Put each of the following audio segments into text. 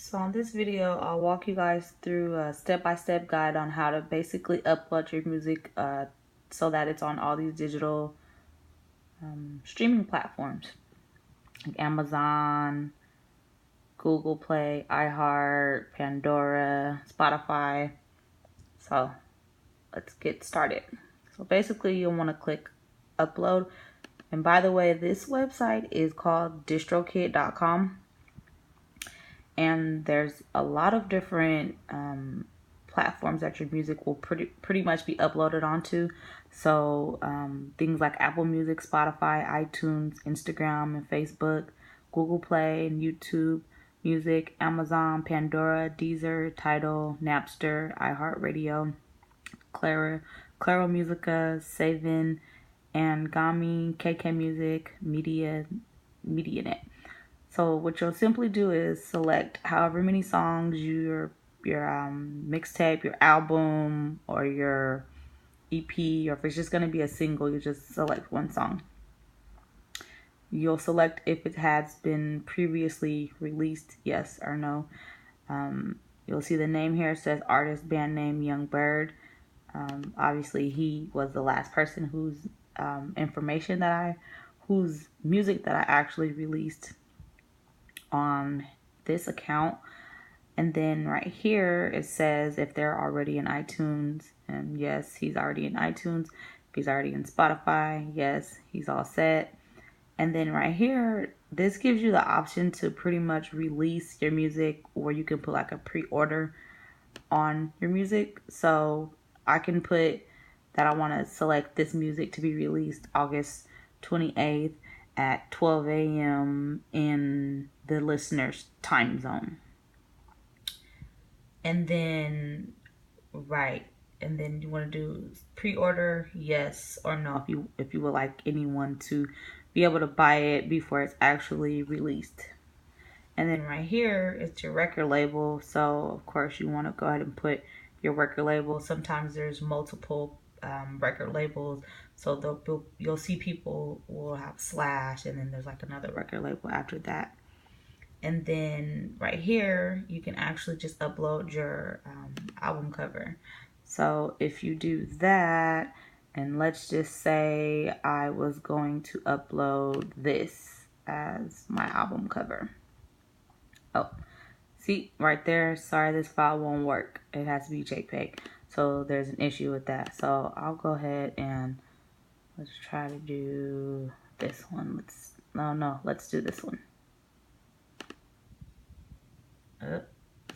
So in this video, I'll walk you guys through a step-by-step guide on how to basically upload your music so that it's on all these digital streaming platforms like Amazon, Google Play, iHeart, Pandora, Spotify. So let's get started. So basically you'll want to click upload. And by the way, this website is called Distrokid.com. And there's a lot of different platforms that your music will pretty much be uploaded onto. So things like Apple Music, Spotify, iTunes, Instagram, and Facebook, Google Play and YouTube Music, Amazon, Pandora, Deezer, Tidal, Napster, iHeartRadio, Claro Musica, Savin, Angami, KK Music, MediaNet. So what you'll simply do is select however many songs your mixtape, your album, or your EP, or if it's just going to be a single, you just select one song. You'll select if it has been previously released, yes or no. You'll see the name here. It says artist, band name, Young Bird. Obviously, he was the last person whose whose music that I actually released on this account. And then right here it says if they're already in iTunes, and yes, he's already in iTunes. If he's already in Spotify, yes, he's all set. And then right here, this gives you the option to pretty much release your music, or you can put like a pre-order on your music. So I can put that I want to select this music to be released August 28th at 12 a.m. in the listener's time zone. And then, and then you want to do pre-order, yes or no, if you would like anyone to be able to buy it before it's actually released. And then right here, it's your record label. So of course you want to go ahead and put your record label. Sometimes there's multiple record labels, so you'll see people will have slash, and then there's like another record label after that. And then right here, you can actually just upload your album cover. So if you do that, and let's just say I was going to upload this as my album cover. Oh, see right there, sorry, this file won't work. It has to be JPEG. So there's an issue with that. So I'll go ahead and let's try to do this one. Let's do this one.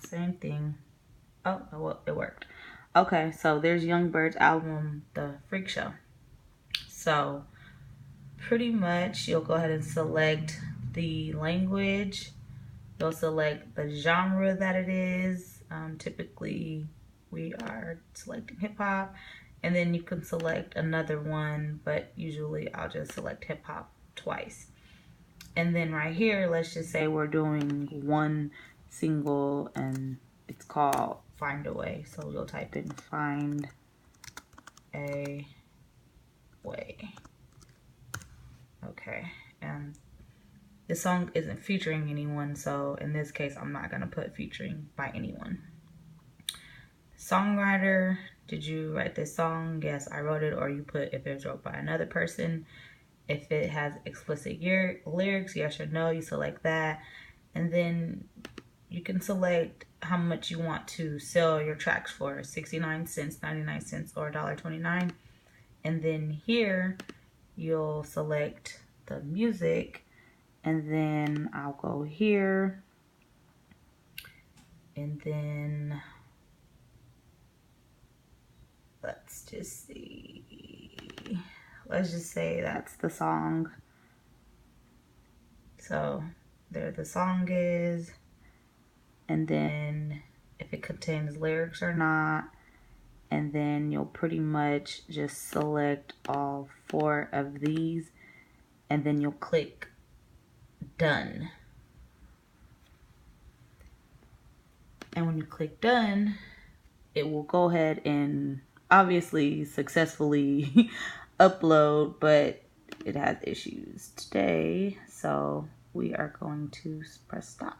Same thing. Oh, well, it worked. Okay, so there's Young Bird's album, The Freak Show. So pretty much you'll go ahead and select the language. You'll select the genre that it is. Typically, we are selecting hip hop, and then you can select another one, but usually I'll just select hip hop twice. And then right here, let's just say we're doing one single, and it's called Find a Way. So you'll type in Find a Way. Okay, and this song isn't featuring anyone, so in this case, I'm not going to put featuring by anyone. Songwriter, did you write this song? Yes, I wrote it. Or you put if it was wrote by another person. If it has explicit lyrics, yes or no, you select that. And then you can select how much you want to sell your tracks for, 69 cents, 99 cents, or $1.29. And then here, you'll select the music. And then I'll go here, and then let's just see. Let's just say that's the song. So there the song is, and then if it contains lyrics or not, and then you'll pretty much just select all 4 of these, and then you'll click done. And when you click done, it will go ahead and obviously successfully upload, but it has issues today, so we are going to press stop.